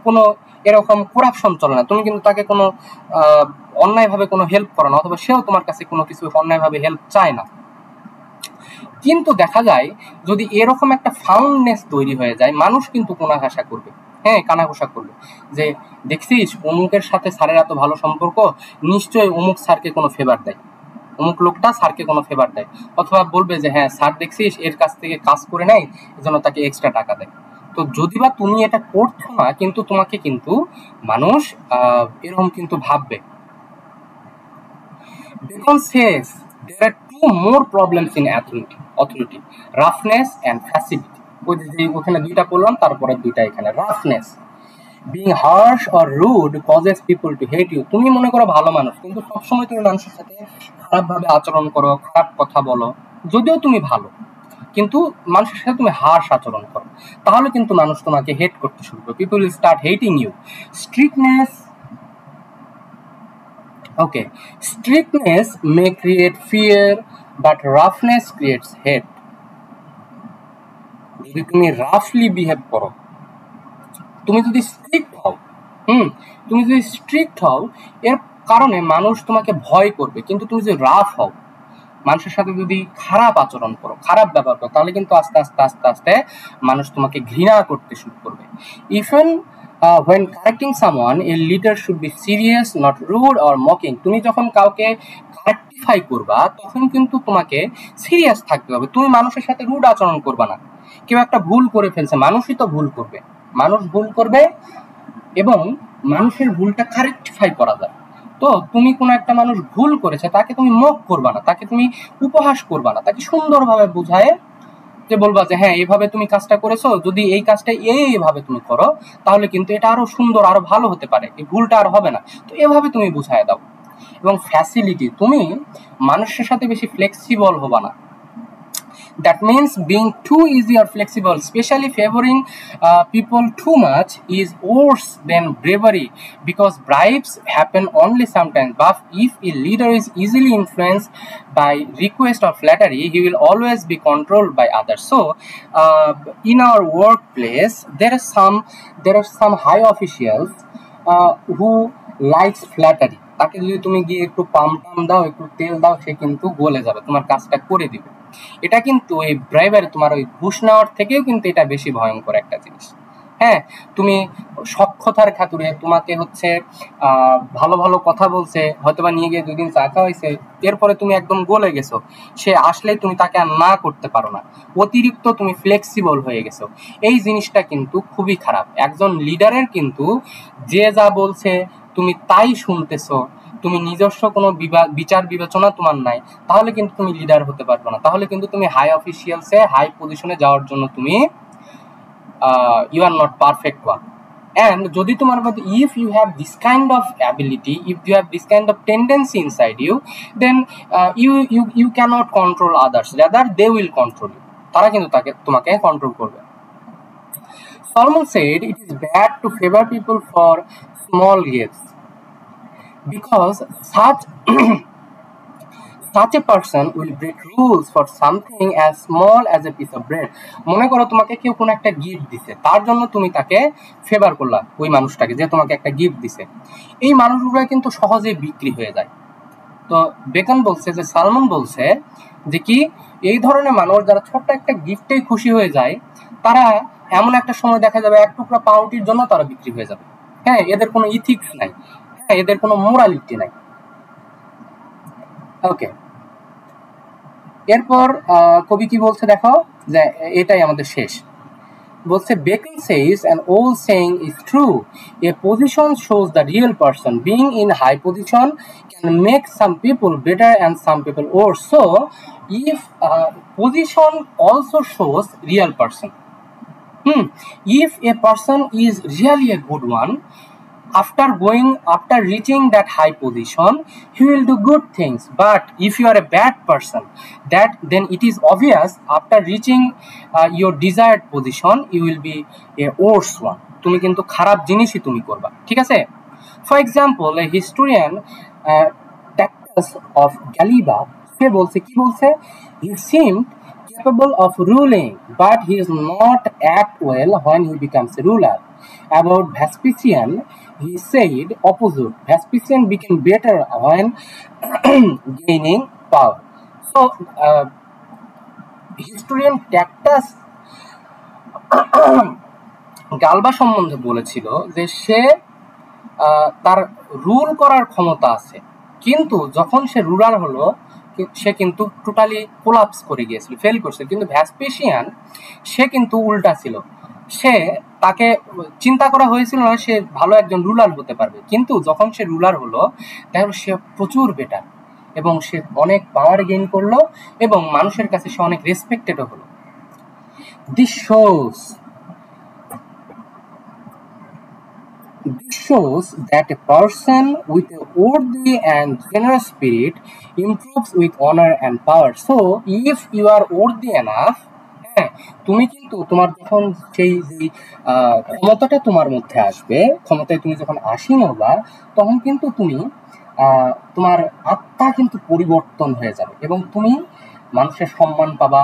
কোনো এরকম করাপশন চলে না, তুমি কিন্তু তাকে কোনো অন্যায়ভাবে কোনো হেল্প করো না, অথবা সেও তোমার কাছে কোনো কিছু অন্যায়ভাবে হেল্প চায় না। কিন্তু দেখা যায় যদি এরকম একটা ফাউন্ডনেস তৈরি হয়ে যায়, মানুষ কিন্তু কোণাঘাসা করবে, হ্যাঁ, কানাঘুষা করবে যে দেখছিস অমুকের সাথে স্যারের এত ভালো সম্পর্ক, নিশ্চয়ই অমুক স্যারকে কোনো ফেভার দেয়, অমুক লোকটা স্যারকে কোনো ফেভার দেয়, অথবা বলবে যে হ্যাঁ স্যার দেখছিস এর কাছ থেকে কাজ করে নেয়, এজন্য তাকে এক্সট্রা টাকা দেয়। তো যদি বা তুমি এটা করছো না, কিন্তু তোমাকে কিন্তু মানুষ এরকম কিন্তু ভাববে। Bacon says there are two more problems in authority, roughness and facility. ওই যে ওখানে দুইটা বললাম, তারপরে দুইটা এখানে। roughness, being harsh or rude causes people to hate you. তুমি মনে করো ভালো মানুষ, কিন্তু সবসময় তুমি মানুষের সাথে খারাপভাবে আচরণ করো, খারাপ কথা বলো, যদিও তুমি ভালো, কিন্তু মানুষের সাথে তুমি হার্শ আচরণ করো, তাহলে কিন্তু মানুষ তোমাকে হেট করতে শুরু করে। people will start hating you. Strictness may create fear, but roughness creates hate. যদি তুমি রাফলি বিহেভ করো, তুমি যদি স্ট্রিক্ট হও, এর কারণে মানুষ তোমাকে ভয় করবে, কিন্তু তুমি যদি রাফ হও, মানুষের সাথে যদি খারাপ আচরণ করো, খারাপ ব্যবহার করো, তাহলে কিন্তু আস্তে আস্তে মানুষ তোমাকে ঘৃণা করতে শুরু করবে। Even when correcting someone, a leader should be serious, not rude or mocking. তুমি যখন কাউকে কারেক্টিফাই করবা তখন কিন্তু তোমাকে সিরিয়াস থাকতে হবে, তুমি মানুষের সাথে রুড আচরণ করবা না। কেউ একটা ভুল করে ফেলছে, মানুষই তো ভুল করবে, মানুষ ভুল করবে এবং মানুষের ভুলটা কারেক্টিফাই করা যায়। তো তুমি কোনো একটা মানুষ ভুল করেছে, তাকে তুমি মক করবা না, তাকে তুমি উপহাস করবা না, তাকে সুন্দরভাবে বুঝায় যে বলবা যে হ্যাঁ এইভাবে তুমি কাজটা করেছো, যদি এই কাজটা এইভাবে তুমি করো তাহলে কিন্তু এটা আরো সুন্দর, আরো ভালো হতে পারে, এই ভুলটা আর হবে না, তো এভাবে তুমি বুঝায় দাও। এবং ফ্যাসিলিটি, তুমি মানুষের সাথে বেশি ফ্লেক্সিবল হবা না, That means being too easy or flexible, especially favoring people too much, is worse than bravery, because bribes happen only sometimes. But if a leader is easily influenced by request or flattery, he will always be controlled by others. So in our workplace, there are some high officials who likes flattery. তাকে যদি তুমি গিয়ে একটু পাম টাম দাও, একটু তেল দাও, সে কিন্তু গলে যাবে, তোমার কাজটা করে দিবে। এটা কিন্তু এই ব্রাইবারি, তোমার ওই ঘুষ নেওয়ার থেকেও কিন্তু এটা বেশি ভয়ঙ্কর একটা জিনিস। হ্যাঁ, তুমি সক্ষতার খাতিরে তোমাকে হচ্ছে ভালো ভালো কথা বলছে, হয়তোবা নিয়ে গিয়ে 2 দিন চা খাওয়াইছে, এরপরে তুমি একদম গলে গেছো, সে আসলে তুমি তাকে আর না করতে পারো না, অতিরিক্ত তুমি ফ্লেক্সিবল হয়ে গেছো। এই জিনিসটা কিন্তু খুবই খারাপ। একজন লিডারের কিন্তু যে যা বলছে তুমি তাই শুনতেছো, তুমি নিজস্ব কোনো বিচার বিবেচনা তোমার নাই, তাহলে কিন্তু তুমি লিডার হতে পারবে না। তাহলে কিন্তু তুমি হাই অফিসিয়ালসে, হাই পজিশনে যাওয়ার জন্য তুমি you are not perfect one. And যদি তোমার মধ্যে, if you have this kind of ability, if you have this kind of tendency inside you, then you cannot control others, rather they will control you. তারা কিন্তু তোমাকে control করবে। Solomon said it is bad to favor people for small gifts, because such a person will break rules for something as small as a piece of bread. মনে করো তোমাকে কেউ কোনো একটা গিফট দিছে, তার জন্য তুমি তাকে ফেভার করলা, ওই মানুষটাকে যে তোমাকে একটা গিফট দিছে। এই মানুষগুলো কিন্তু সহজে বিক্রি হয়ে যায়। তো বেকন বলছে, যে সালমন বলছে যে কি, এই ধরনের মানুষ যারা ছোট্ট একটা গিফটেই খুশি হয়ে যায়, তারা এমন একটা সময় দেখা যাবে এক টুকরা পাউরুটির জন্য তারা বিক্রি হয়ে যাবে। হ্যাঁ, এদের কোনো ইথিক্স নাই, হ্যাঁ, এদের কোনো মোরালিটি নাই। ওকে, এরপর কবি কি বলছে দেখো, যে এটাই আমাদের শেষ। বলছে, Bacon says an old saying is true, a position shows the real person. Being in high position can make some people better and some people worse. So if position also shows real person, if a person is really a good one, after reaching that high position, he will do good things. But if you are a bad person, then it is obvious after reaching your desired position, you will be a worse one. তুমি কিন্তু খারাপ জিনিসই তুমি করবা, ঠিক আছে? For example, a historian Tacitus of Galiba, সে বলছে, কি বলছে, he seemed capable of ruling, but he is not act well when he becomes a ruler. About Vespasian, he said opposite. Vespasian became better when gaining power. So, historian Tacitus গালবা সম্বন্ধে বলেছিল যে সে তার rule করার ক্ষমতা আছে, কিন্তু যখন সে ruler হলো, সে কিন্তু টোটালি কোলাপস করে গিয়েছিল, ফেল করছিল। কিন্তু ভ্যাসপেসিয়ান, সে কিন্তু উল্টা ছিল, তাকে চিন্তা করা হয়েছিল না সে ভালো একজন রুলার হতে পারবে, কিন্তু যখন সে রুলার হলো, তাহলে সে প্রচুর বেটার, এবং সে অনেক পাওয়ার গেইন করলো, এবং মানুষের কাছে সে অনেক রেসপেক্টেডও হলো। This shows that a person with a worthy and generous spirit improves with honor and power. So if you are worthy enough, তুমি কিন্তু তোমার যখন সেই যে ক্ষমতাটা তোমার মধ্যে আসবে, ক্ষমতায় তুমি যখন আসীন হবা, তখন কিন্তু তুমি তোমার আত্মা কিন্তু পরিবর্তন হয়ে যাবে, এবং তুমি মানুষের সম্মান পাবা,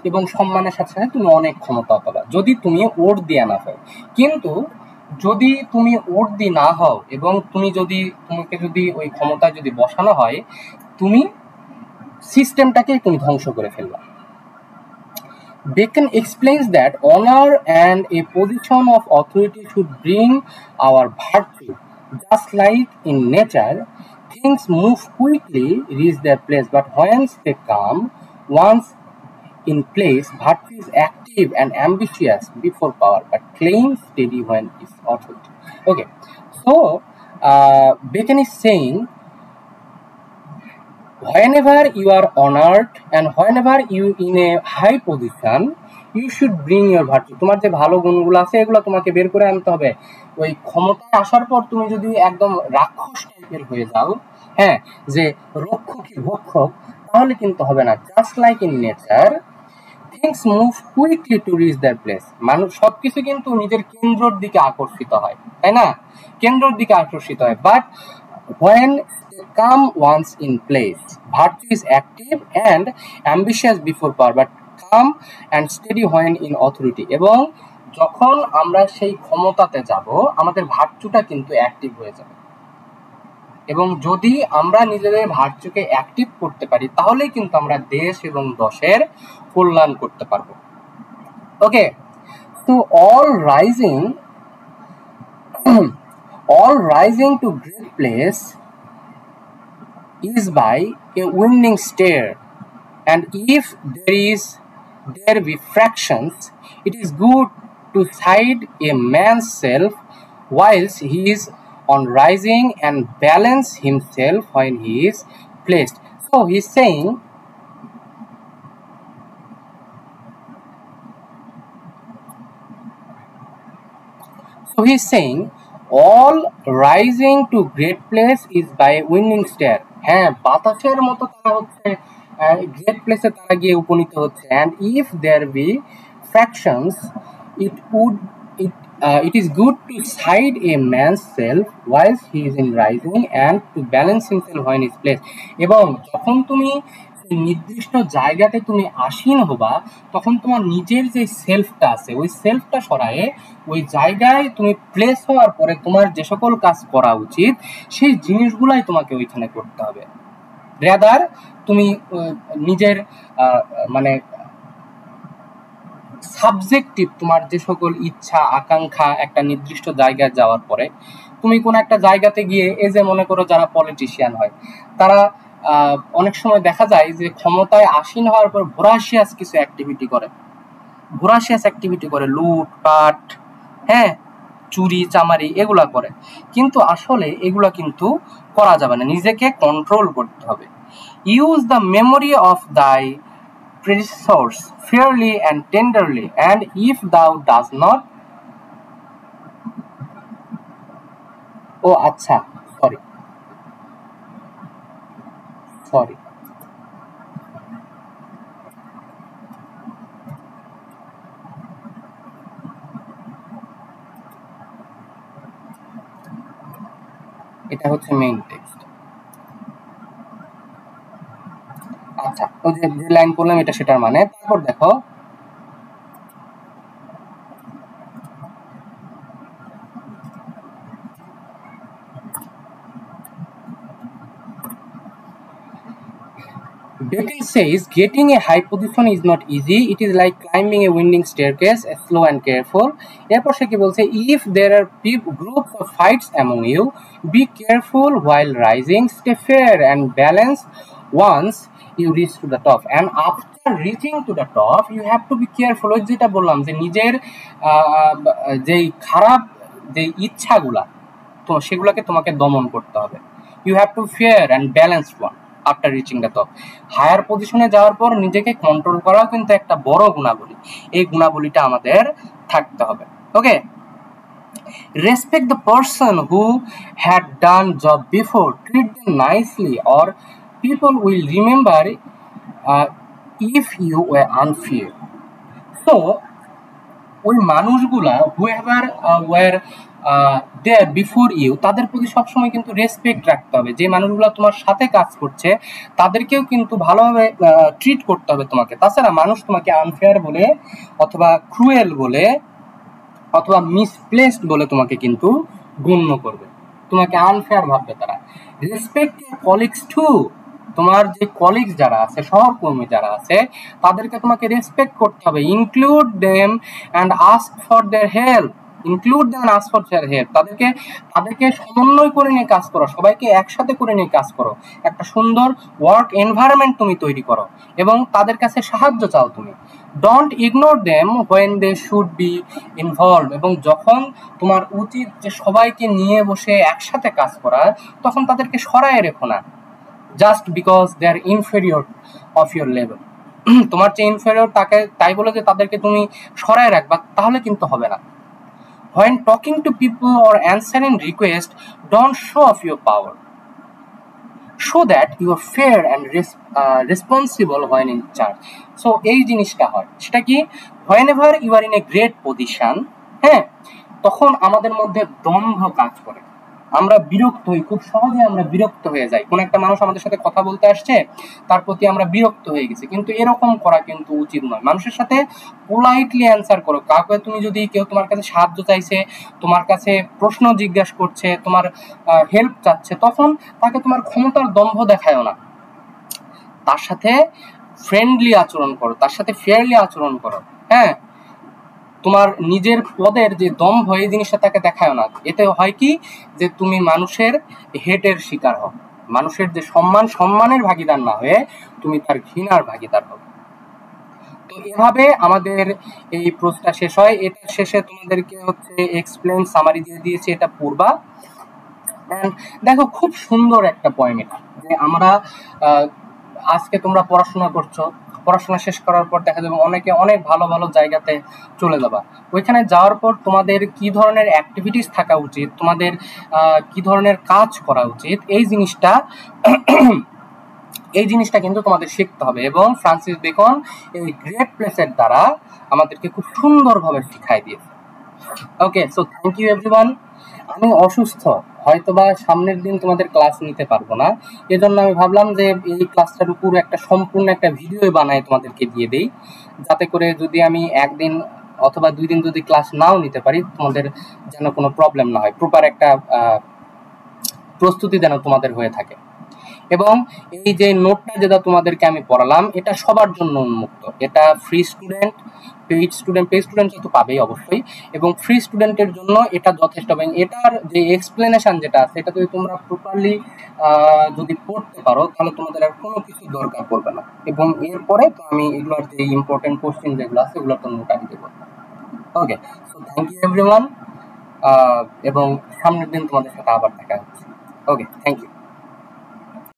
এবং সম্মানের সাথে সাথে তুমি অনেক ক্ষমতা পাবা, যদি তুমি ওর্দি না হও। কিন্তু যদি তুমি ওর্দি না হও, এবং তোমাকে যদি ওই ক্ষমতায় যদি বসানো হয়, তুমি সিস্টেমটাকে তুমি ধ্বংস করে ফেলবা। Bacon explains that honor and a position of authority should bring our virtue. Just like in nature, things move quickly, reach their place, but once they come, once in place, virtue is active and ambitious before power, but claims steady when it's authority. Okay, so Bacon is saying, whenever you are honored and whenever you in a high position, you should bring your virtue. তোমার যে ভালো গুণগুলো আছে, এগুলো তোমাকে বের করে আনতে হবে। ওই ক্ষমতায় আসার পর তুমি যদি একদম রাক্ষস টাইপের হয়ে যাও, হ্যাঁ, যে রক্ষকই ভক্ষক, তাহলে কিন্তু হবে না। Just like in nature, things move quickly to reach their place. মানুষ সবকিছু কিন্তু নিজের কেন্দ্রের দিকে আকর্ষিত হয়, তাই না? কেন্দ্রের দিকে আকর্ষিত হয়। But when they come once in place, virtue is active and ambitious before power, but calm and steady when in authority। এবং যখন আমরা সেই ক্ষমতাতে যাব, আমাদের ভার্চুটা কিন্তু অ্যাক্টিভ হয়ে যাবে। এবং যদি আমরা নিজেদের ভার্চুকে অ্যাক্টিভ করতে পারি, তাহলেই কিন্তু আমরা দেশ এবং দশের কল্যাণ করতে পারবো। ওকে, তো all rising to great place is by a winding stair, and if there be fractions, it is good to hide a man's self whilst he is on rising and balance himself when he is placed. So he's saying all rising to great place is by winning stair। হ্যাঁ, বাতাসের মতো তারা হচ্ছে great প্লেসে তারা গিয়ে উপনীত হচ্ছে। and if there be fractions, it is good to hide a man's self whilst he is in rising and to balance himself when he is placed। এবং যখন তুমি নির্দিষ্ট জায়গাতে তুমি আসীন হবা, তখন তোমার নিজের যে সেলফটা আছে, ওই সেলফটা সরায়ে ওই জায়গায় তুমি প্লেস হওয়ার পরে তোমার যে সকল কাজ করা উচিত, সেই জিনিসগুলাই তোমাকে ওইখানে করতে হবে। রেদার তুমি নিজের মানে সাবজেক্টিভ তোমার যে সকল ইচ্ছা আকাঙ্ক্ষা একটা নির্দিষ্ট জায়গায় যাওয়ার পরে, তুমি কোন একটা জায়গাতে গিয়ে, এই যে মনে করো যারা পলিটিশিয়ান হয়, তারা অনেক সময় দেখা যায় যে ক্ষমতায় আসীন হওয়ার পর ভোরাশিয়াস কিছু অ্যাক্টিভিটি করে, লুটপাট, হ্যাঁ, চুরি চামারি এগুলা করে। কিন্তু আসলে এগুলা কিন্তু করা যাবে না, নিজেকে কন্ট্রোল করতে হবে। ইউজ দ্য মেমোরি অফ দাই predecessors fairly and tenderly, and if thou does not, ও আচ্ছা, সরি, এটা হচ্ছে মেইন টেক্সট। আচ্ছা, ওই যে লাইন করলাম এটা সেটার মানে। তারপর দেখো, Bacon says getting a high position is not easy. It is like climbing a winding staircase, slow and careful. এরপর সে কি বলছে, if there are groups of fights among you, be careful while rising, stay fair and balance once you reach to the top, and after reaching to the top you have to be careful। ওই যেটা বললাম যে নিজের যেই খারাপ যে ইচ্ছাগুলা, তো সেগুলোকে তোমাকে দমন করতে হবে। You have to fair and balance one after reaching the top। Higher পজিশনে যাওয়ার পর নিজেকে কন্ট্রোল করাও কিন্তু একটা বড় গুণাবলী, এই গুণাবলীটা আমাদের থাকতে হবে। ওকে, respect the person who had done job before, treat them nicely or people will remember if you were unfair। so ওই মানুষগুলা whoever were there before you, তাদের প্রতি সবসময় কিন্তু রেসপেক্ট রাখতে হবে। যে মানুষগুলো তোমার সাথে কাজ করছে তাদেরকেও কিন্তু ভালোভাবে ট্রিট করতে হবে তোমাকে। তাছাড়া মানুষ তোমাকে আনফেয়ার বলে অথবা ক্রুয়েল বলে অথবা মিসপ্লেসড বলে তোমাকে কিন্তু গণ্য করবে, তোমাকে আনফেয়ার ভাববে তারা। রেসপেক্ট ইউর কলিগস টু, তোমার যে কলিগস যারা আছে, সহকর্মী যারা আছে, তাদেরকে তোমাকে রেসপেক্ট করতে হবে। Include them and ask for their help, তাদেরকে সমন্বয় করে নিয়ে কাজ করো, সবাইকে একসাথে করে নিয়ে কাজ করো, একটা সুন্দর ওয়ার্ক এনভায়রনমেন্ট তুমি তৈরি করো এবং তাদের কাছে সাহায্য চাও তুমি। Don't ignore them when they should be involve, এবং যখন তোমার উচিত যে সবাইকে নিয়ে বসে একসাথে কাজ করা, তখন তাদেরকে সরায় রেখো না, just because they are inferior of your level. তোমার যে ইনফেরিয়র তাকে তাই বলে যে তাদেরকে তুমি সরায় রাখবা, তাহলে কিন্তু হবে না। When talking to people or answering requests, don't show off your power. so that you are fair and responsible when in charge. So এই জিনিসটা হয়, সেটা কি, whenever you are in a great position, হ্যাঁ, তখন আমাদের মধ্যে দম্ভ কাজ করে, আমরা বিরক্ত হই, খুব সহজে আমরা বিরক্ত হয়ে যাই। কোন একটা মানুষ আমাদের সাথে কথা বলতে আসছে, তার প্রতি আমরা বিরক্ত হয়ে গেছি, কিন্তু এরকম করা কিন্তু উচিত নয়। মানুষের সাথে পোলাইটলি অ্যান্সার করো। কাউকে তুমি যদি, কেউ তোমার কাছে সাহায্য চাইছে, তোমার কাছে প্রশ্ন জিজ্ঞাসা করছে, তোমার হেল্প চাচ্ছে, তখন তাকে তোমার ক্ষমতার দম্ভ দেখায়ও না, তার সাথে ফ্রেন্ডলি আচরণ করো, তার সাথে ফেয়ারলি আচরণ করো। হ্যাঁ, তোমার নিজের পদের যে দম্ভ, এই জিনিসটা তাকে দেখায় না। এতে হয় কি, যে তুমি মানুষের হেটের শিকার হও, মানুষের যে সম্মানের ভাগিদার না হয়ে তুমি তার ঘৃণার ভাগিদার হও। তো এভাবে আমাদের এই প্রশ্নটা শেষ হয়। এটা শেষে তোমাদেরকে হচ্ছে এক্সপ্লেন সামারি দিয়ে দিয়েছি, এটা পড়বা। এন্ড দেখো, খুব সুন্দর একটা পয়েন্ট এটা, যে আমরা আজকে তোমরা পড়াশোনা করছো, পড়াশোনা শেষ করার পর দেখা যাবে অনেকে অনেক ভালো ভালো জায়গাতে চলে যাবা। ওইখানে যাওয়ার পর তোমাদের কি ধরনের অ্যাক্টিভিটিস থাকা উচিত, তোমাদের কি ধরনের কাজ করা উচিত, এই জিনিসটা কিন্তু তোমাদের শিখতে হবে। এবং ফ্রান্সিস বেকন এই গ্রেট প্লেসের দ্বারা আমাদেরকে খুব সুন্দরভাবে শিখাই দিয়েছে। ওকে, সো থ্যাংক ইউ এভরিওয়ান। আমি অসুস্থ, হয়তোবা সামনের দিন তোমাদের ক্লাস নিতে পারবো না, এজন্য আমি ভাবলাম যে এই ক্লাসটার উপর একটা সম্পূর্ণ একটা ভিডিও বানাই তোমাদেরকে দিয়ে দেই, যাতে করে যদি আমি একদিন অথবা 2 দিন যদি ক্লাস নাও নিতে পারি, তোমাদের যেন কোনো প্রবলেম না হয়, প্রপার একটা প্রস্তুতি যেন তোমাদের হয়ে থাকে। এবং এই যে নোটটা যেটা তোমাদেরকে আমি পড়ালাম, এটা সবার জন্য উন্মুক্ত, এটা ফ্রি স্টুডেন্ট, পেইড স্টুডেন্ট তো পাবেই অবশ্যই, এবং ফ্রি স্টুডেন্টের জন্য এটা যথেষ্ট। এবং এটার যে এক্সপ্লেনেশন যেটা আছে, এটা যদি তোমরা প্রপারলি যদি পড়তে পারো, তাহলে তোমাদের আর কোনো কিছু দরকার পড়বে না। এবং এরপরে তো আমি এগুলোর যে ইম্পর্টেন্ট কোশ্চেন যেগুলো আছে, এগুলোর তো নোট আমি দেবো। ওকে, সো থ্যাংক ইউ এভরিওয়ান, এবং সামনের দিন তোমাদের সাথে আবার দেখা হচ্ছে। ওকে, থ্যাংক ইউ।